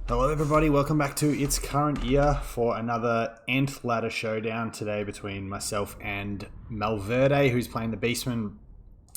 Hello everybody, welcome back to It's Current Year for another Nth Ladder showdown today between myself and Malverde, who's playing the Beastmen.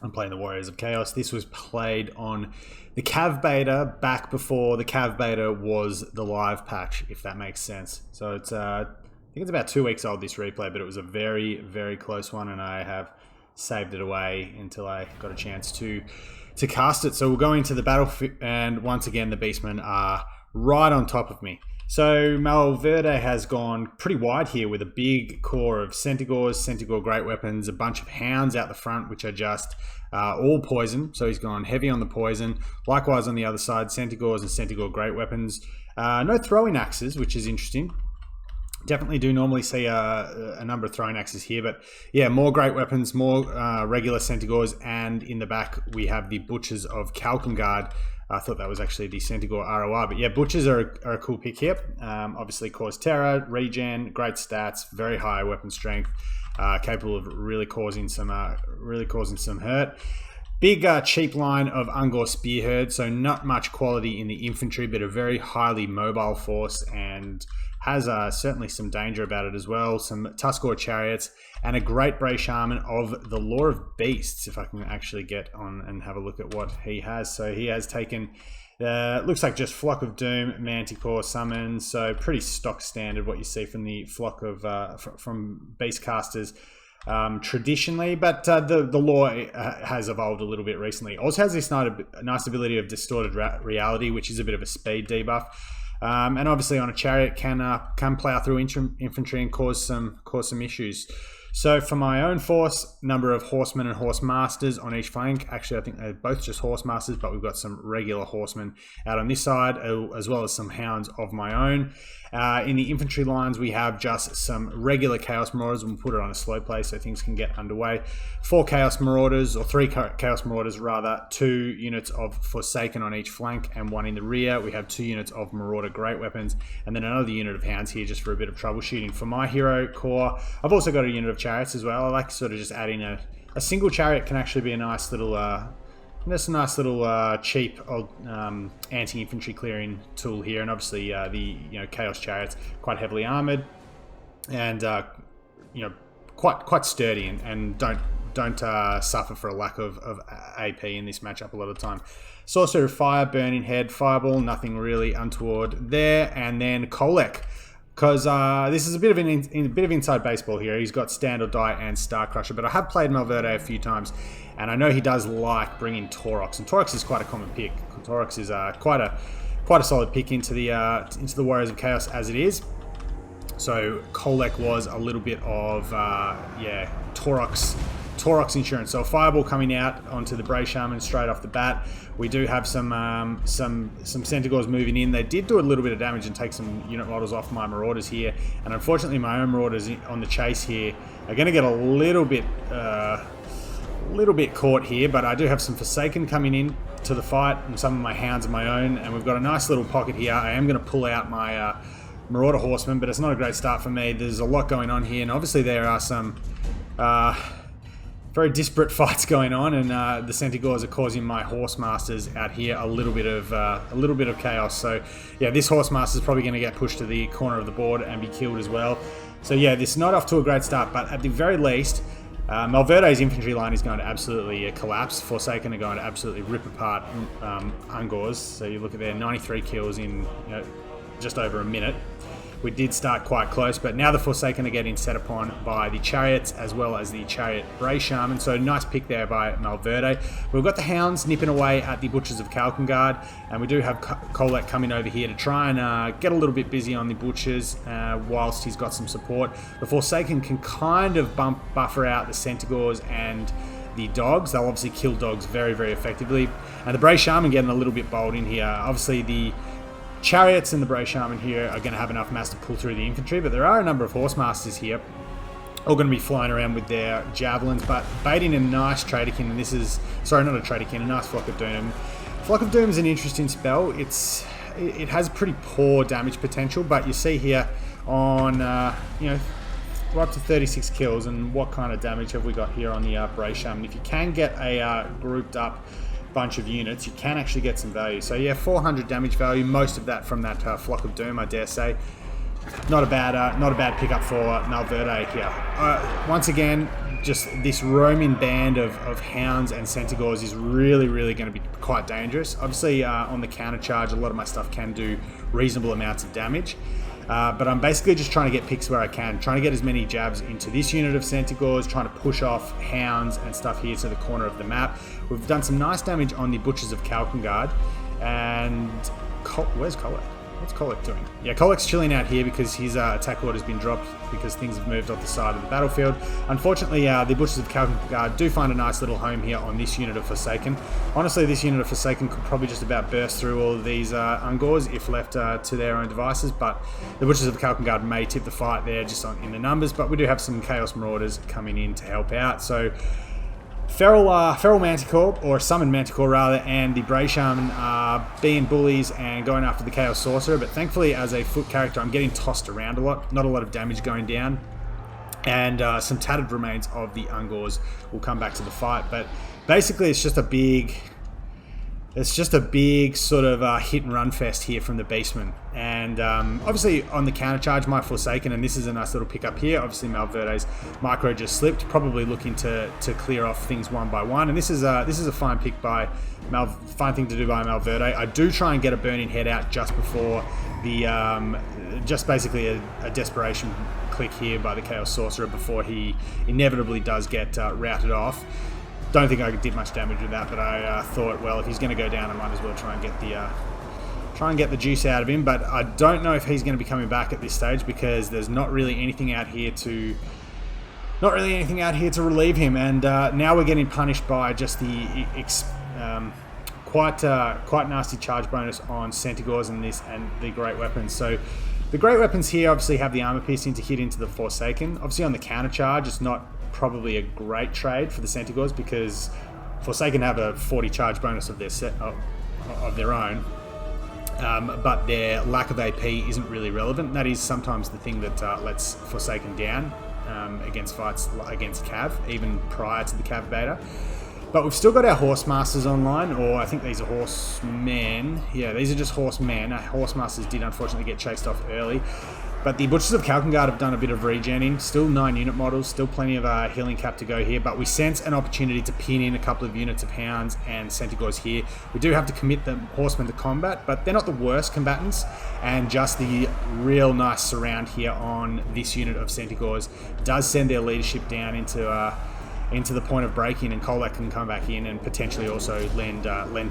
I'm playing the Warriors of Chaos. This was played on the Cav Beta back before the Cav Beta was the live patch, if that makes sense. So it's I think it's about 2 weeks old, this replay, but it was a very, very close one, and I have saved it away until I got a chance to cast it. So we'll go into the battle, and once again the Beastmen are right on top of me. So Malverde has gone pretty wide here with a big core of Centaurs, Centaur great weapons, a bunch of hounds out the front, which are just all poison. So he's gone heavy on the poison. Likewise on the other side, Centaurs and Centaur great weapons. No throwing axes, which is interesting. Definitely do normally see a number of throwing axes here, but yeah, more great weapons, more regular Centaurs, and in the back we have the Butchers of Kalkengard. I thought that was actually the Centaur ROR, but yeah, Butchers are a cool pick here. Obviously cause terror, regen, great stats, very high weapon strength, capable of really causing some hurt. Big cheap line of Ungor Spearherd, so not much quality in the infantry, but a very highly mobile force, and has certainly some danger about it as well. Some Tuskor chariots and a great Bray Shaman of the Law of Beasts, if I can actually get on and have a look at what he has. So he has taken, looks like just Flock of Doom, Manticore summons, so pretty stock standard what you see from the Flock of, from Beastcasters traditionally, but the lore has evolved a little bit recently. Also has this nice ability of Distorted Reality, which is a bit of a speed debuff. And obviously on a chariot can plow through infantry and cause some issues. So for my own force, number of horsemen and horse masters on each flank. Actually, I think they're both just horse masters, but we've got some regular horsemen out on this side, as well as some hounds of my own. In the infantry lines, we have just some regular Chaos Marauders. We'll put it on a slow play so things can get underway. 4 Chaos Marauders, or 3 Chaos Marauders rather, 2 units of Forsaken on each flank, and 1 in the rear. We have 2 units of Marauder Great Weapons, and then another unit of Hounds here just for a bit of troubleshooting. For my hero core, I've also got a unit of Chariots as well. I like sort of just adding a single chariot can actually be a nice little that's a nice little cheap old anti-infantry clearing tool here, and obviously the Chaos Chariots quite heavily armored and quite sturdy and don't suffer for a lack of AP in this matchup a lot of the time. Sorcerer of Fire, Burning Head, Fireball, nothing really untoward there, and then Kolek. Because this is a bit of inside baseball here. He's got Stand or Die and Star Crusher, but I have played Malverde a few times, and I know he does like bringing Taurox, and Taurox is quite a common pick. Taurox is quite a solid pick into the Warriors of Chaos as it is. So Kolek was a little bit of Taurox insurance. So a Fireball coming out onto the Bray Shaman straight off the bat. We do have some Centaurs moving in. They did do a little bit of damage and take some unit models off my Marauders here, and unfortunately my own Marauders on the chase here are going to get a little bit caught here. But I do have some Forsaken coming in to the fight, and some of my Hounds of my own, and we've got a nice little pocket here. I am going to pull out my Marauder Horsemen, but it's not a great start for me. There's a lot going on here, and obviously there are some very disparate fights going on, and the Centaurs are causing my Horse Masters out here a little bit of chaos. So yeah, this Horse Master is probably going to get pushed to the corner of the board and be killed as well. So yeah, this is not off to a great start, but at the very least, Malverde's infantry line is going to absolutely collapse. Forsaken are going to absolutely rip apart Ungors. So you look at their 93 kills in just over a minute. We did start quite close, but now the Forsaken are getting set upon by the Chariots as well as the Chariot Bray Shaman. So nice pick there by Malverde. We've got the Hounds nipping away at the Butchers of Kalkengard, and we do have Kolek coming over here to try and get a little bit busy on the Butchers whilst he's got some support. The Forsaken can kind of buffer out the Centaurs and the Dogs. They'll obviously kill Dogs very, very effectively. And the Bray Shaman getting a little bit bold in here. Obviously the Chariots and the Bray Shaman here are going to have enough mass to pull through the infantry, but there are a number of Horse Masters here, all going to be flying around with their javelins, but baiting a nice Traderkin, and this is, sorry, not a Traderkin, a nice Flock of Doom. Flock of Doom is an interesting spell. It has pretty poor damage potential, but you see here on, we're up to 36 kills, and what kind of damage have we got here on the Bray Shaman? If you can get a grouped up bunch of units, you can actually get some value. So yeah, 400 damage value, most of that from that Flock of Doom, I dare say. Not a bad pickup for Malverde here. Once again, just this roaming band of hounds and centaurs is really going to be quite dangerous. Obviously, on the counter charge, a lot of my stuff can do reasonable amounts of damage. But I'm basically just trying to get picks where I can, trying to get as many jabs into this unit of centaurs, trying to push off hounds and stuff here to the corner of the map. We've done some nice damage on the Butchers of Kalkengard, and where's Kolek? What's Kolek doing? Yeah, Kolek's chilling out here because his attack order's been dropped because things have moved off the side of the battlefield. Unfortunately, the Butchers of Kalkengard do find a nice little home here on this unit of Forsaken. Honestly, this unit of Forsaken could probably just about burst through all of these Ungors if left to their own devices, but the Butchers of Kalkengard may tip the fight there just in the numbers, but we do have some Chaos Marauders coming in to help out. So Feral Manticore, or Summoned Manticore rather, and the Bray Shaman are being bullies and going after the Chaos Sorcerer, but thankfully as a foot character I'm getting tossed around a lot, not a lot of damage going down, and some tattered remains of the Ungors will come back to the fight. But basically it's just a big sort of hit and run fest here from the Beastmen. And obviously on the counter charge, my Forsaken, and this is a nice little pickup here. Obviously Malverde's micro just slipped, probably looking to clear off things one by one. And this is a fine pick by fine thing to do by Malverde. I do try and get a burning head out just before the just basically a desperation click here by the Chaos Sorcerer before he inevitably does get routed off. Don't think I did much damage with that, but I thought, well, if he's going to go down, I might as well try and get the juice out of him. But I don't know if he's going to be coming back at this stage because there's not really anything out here to relieve him. And now we're getting punished by just the quite nasty charge bonus on Centaurs and the great weapons. So the great weapons here obviously have the armor piercing to hit into the Forsaken. Obviously on the counter charge, it's not probably a great trade for the Centaurs because Forsaken have a 40 charge bonus of their own, but their lack of AP isn't really relevant. That is sometimes the thing that lets Forsaken down against fights against Cav, even prior to the Cav beta. But we've still got our Horsemasters online, or I think these are Horsemen. Yeah, these are just Horsemen. Our Horsemasters did unfortunately get chased off early. But the Butchers of Kalkengard have done a bit of regenning. Still 9 unit models, still plenty of healing cap to go here. But we sense an opportunity to pin in a couple of units of Hounds and Centaurs here. We do have to commit the Horsemen to combat, but they're not the worst combatants. And just the real nice surround here on this unit of Centaurs does send their leadership down into the point of breaking, and Kolek can come back in and potentially also lend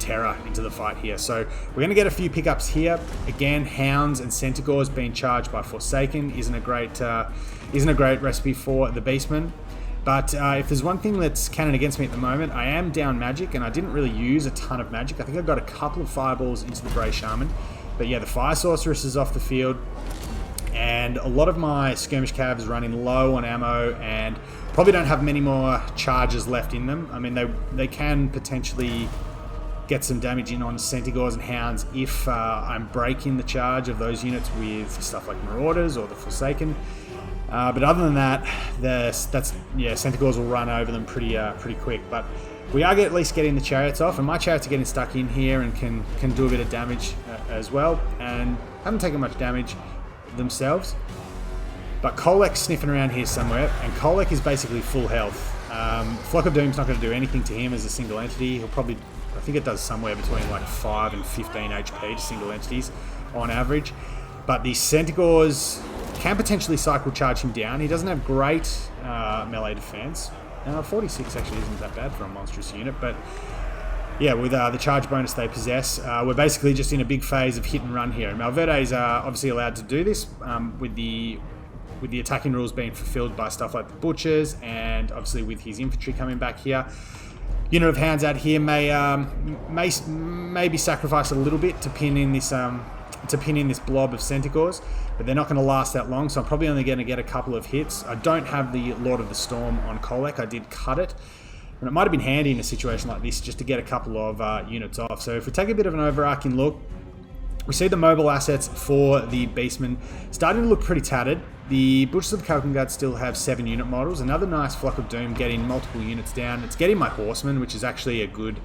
terror into the fight here. So we're going to get a few pickups here. Again, Hounds and Centaurs being charged by Forsaken isn't a great recipe for the Beastmen. But if there's one thing that's canon against me at the moment, I am down magic, and I didn't really use a ton of magic. I think I've got a couple of fireballs into the Bray Shaman. But yeah, the Fire Sorceress is off the field, and a lot of my skirmish cav is running low on ammo and probably don't have many more charges left in them. I mean, they can potentially get some damage in on Centaurs and Hounds if I'm breaking the charge of those units with stuff like Marauders or the Forsaken. But other than that, Centaurs will run over them pretty quick. But we are at least getting the Chariots off, and my Chariots are getting stuck in here and can do a bit of damage as well, and haven't taken much damage themselves. But Kolek's sniffing around here somewhere, and Kolek is basically full health. Flock of Doom's not going to do anything to him as a single entity. He'll probably, I think it does somewhere between like 5 and 15 HP to single entities on average. But the Centaurs can potentially cycle charge him down. He doesn't have great melee defense. 46 actually isn't that bad for a monstrous unit, but yeah, with the charge bonus they possess, we're basically just in a big phase of hit and run here. And Malverde's obviously allowed to do this with the attacking rules being fulfilled by stuff like the Butchers, and obviously with his infantry coming back here. Unit of Hounds out here may be sacrificed a little bit to pin in this blob of Centaurs, but they're not going to last that long, so I'm probably only going to get a couple of hits. I don't have the Lord of the Storm on Kolek. I did cut it, and it might have been handy in a situation like this just to get a couple of units off. So if we take a bit of an overarching look, We see the mobile assets for the Beastmen starting to look pretty tattered. The Butchers of Kalkengard still have 7 unit models. Another nice Flock of Doom getting multiple units down. It's getting my Horsemen, which is actually a good...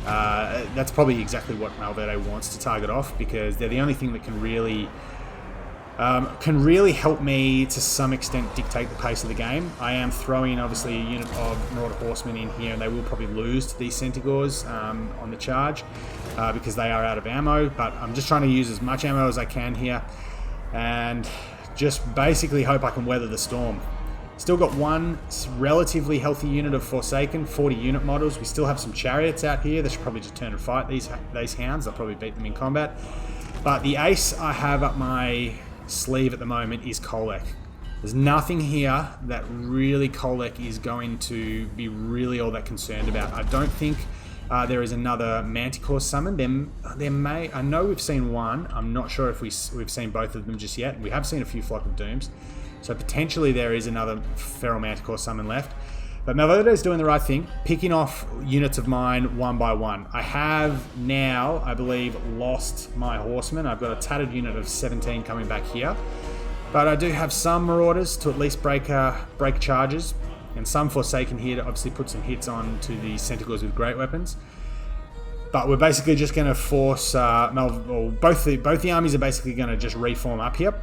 that's probably exactly what Malverde wants to target off, because they're the only thing that can really help me to some extent dictate the pace of the game. I am throwing obviously a unit of Marauder Horsemen in here, and they will probably lose to these Centaurs on the charge because they are out of ammo, but I'm just trying to use as much ammo as I can here and just basically hope I can weather the storm. Still got one relatively healthy unit of Forsaken, 40 unit models. We still have some chariots out here. They should probably just turn and fight these hounds. I'll probably beat them in combat. But the ace I have up my sleeve at the moment is Kolek. There's nothing here that really Kolek is going to be really all that concerned about. I don't think there is another Manticore summon. There may... I know we've seen one. I'm not sure if we've seen both of them just yet. We have seen a few Flock of Dooms. So potentially there is another Feral Manticore summon left. But Malverde is doing the right thing, picking off units of mine one by one. I have now, I believe, lost my Horsemen. I've got a tattered unit of 17 coming back here. But I do have some Marauders to at least break charges, and some Forsaken here to obviously put some hits on to the Centaurs with great weapons. But we're basically just going to force... both the armies are basically going to just reform up here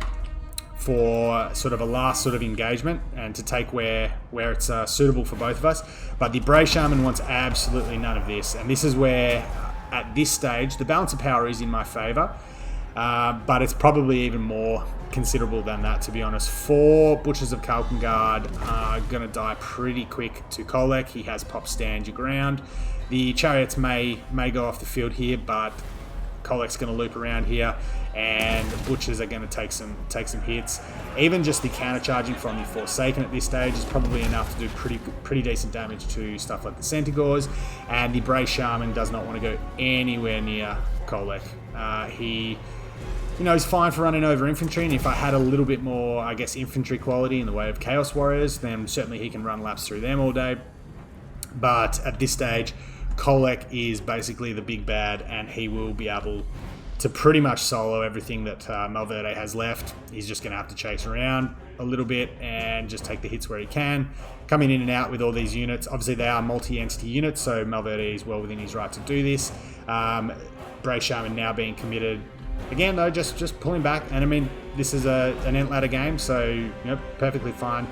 for sort of a last sort of engagement and to take where it's suitable for both of us. But the Bray Shaman wants absolutely none of this, and this is where, at this stage, the balance of power is in my favour, but it's probably even more considerable than that, to be honest. 4 Butchers of Kalkengard are going to die pretty quick to Kolek. He has pop stand your ground. The chariots may go off the field here, but Kolek's going to loop around here, and the Butchers are going to take some hits. Even just the counter charging from the Forsaken at this stage is probably enough to do pretty decent damage to stuff like the Centaurs, and the Bray Shaman does not want to go anywhere near Kolek. He's fine for running over infantry, and if I had a little bit more, I guess, infantry quality in the way of Chaos Warriors, then certainly he can run laps through them all day. But at this stage, Kolek is basically the big bad, and he will be able to pretty much solo everything that Malverde has left. He's just going to have to chase around a little bit and just take the hits where he can. Coming in and out with all these units. Obviously, they are multi-entity units, so Malverde is well within his right to do this. Bray Shaman now being committed. Again, though, just pulling back. And I mean, this is an Ent ladder game, so perfectly fine.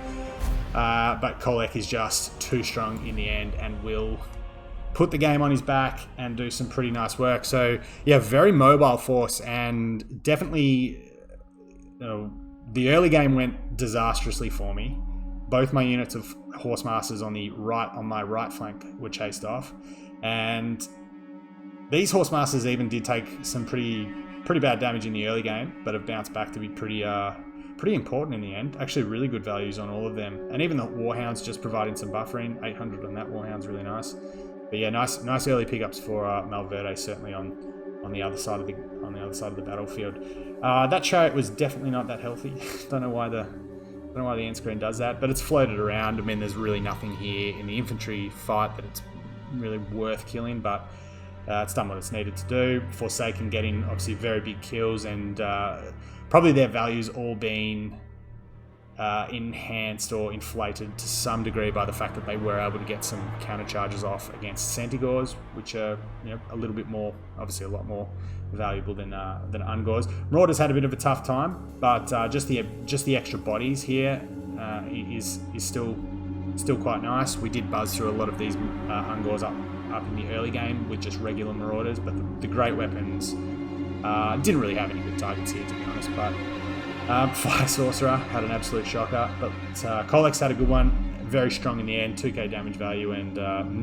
But Kolek is just too strong in the end and will put the game on his back and do some pretty nice work. So yeah, very mobile force, and definitely the early game went disastrously for me. Both my units of Horsemasters on my right flank were chased off, and these Horsemasters even did take some pretty bad damage in the early game, but have bounced back to be pretty important in the end. Actually, really good values on all of them, and even the Warhounds just providing some buffering. 800 on that Warhound's really nice. But yeah, nice early pickups for Malverde, certainly on the other side of the battlefield. That chariot was definitely not that healthy. Don't know why the end screen does that, but it's floated around. I mean, there's really nothing here in the infantry fight that it's really worth killing, but it's done what it's needed to do. Forsaken getting obviously very big kills, and probably their values all being enhanced or inflated to some degree by the fact that they were able to get some counter charges off against Centaurs, which are a little bit more, obviously a lot more valuable than Ungors. Marauders had a bit of a tough time, but just the extra bodies here is still quite nice. We did buzz through a lot of these Ungors up in the early game with just regular Marauders, but the great weapons didn't really have any good targets here, to be honest. But Fire Sorcerer had an absolute shocker, but Kolek's had a good one. Very strong in the end, 2k damage value, and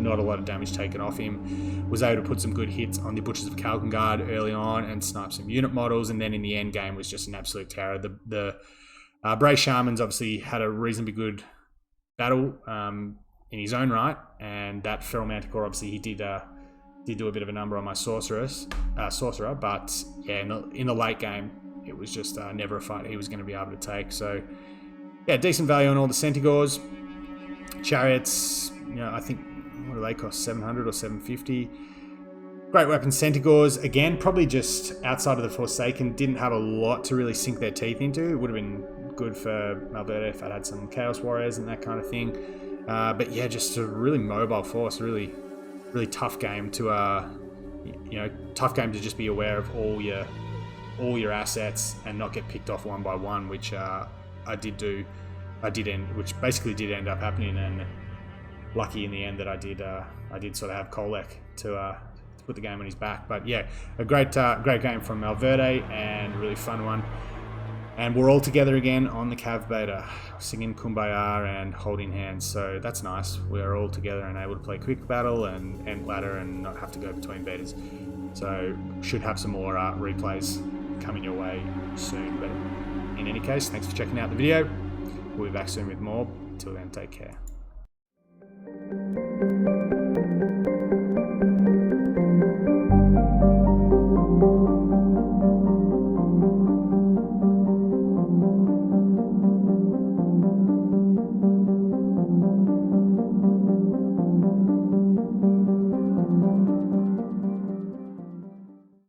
not a lot of damage taken off him. Was able to put some good hits on the Butchers of Kalkengard early on and snipe some unit models, and then in the end game was just an absolute terror. The Bray Shamans obviously had a reasonably good battle in his own right, and that Feral Manticore, obviously he did do a bit of a number on my sorcerer, but yeah, in the late game, it was just never a fight he was going to be able to take. So yeah, decent value on all the Centaurs. Chariots, I think, what do they cost? 700 or 750. Great weapon, Centaurs. Again, probably just outside of the Forsaken. Didn't have a lot to really sink their teeth into. It would have been good for Malverde if I'd had some Chaos Warriors and that kind of thing. But yeah, just a really mobile force. Really tough game to, tough game to just be aware of all your assets and not get picked off one by one, which which basically did end up happening, and lucky in the end that I did sort of have Kolek to put the game on his back. But yeah, a great game from Malverde and a really fun one. And we're all together again on the Cav beta, singing Kumbaya and holding hands. So that's nice. We're all together and able to play quick battle and end ladder and not have to go between betas. So should have some more replays coming your way soon. But in any case, thanks for checking out the video. We'll be back soon with more. Till then, take care.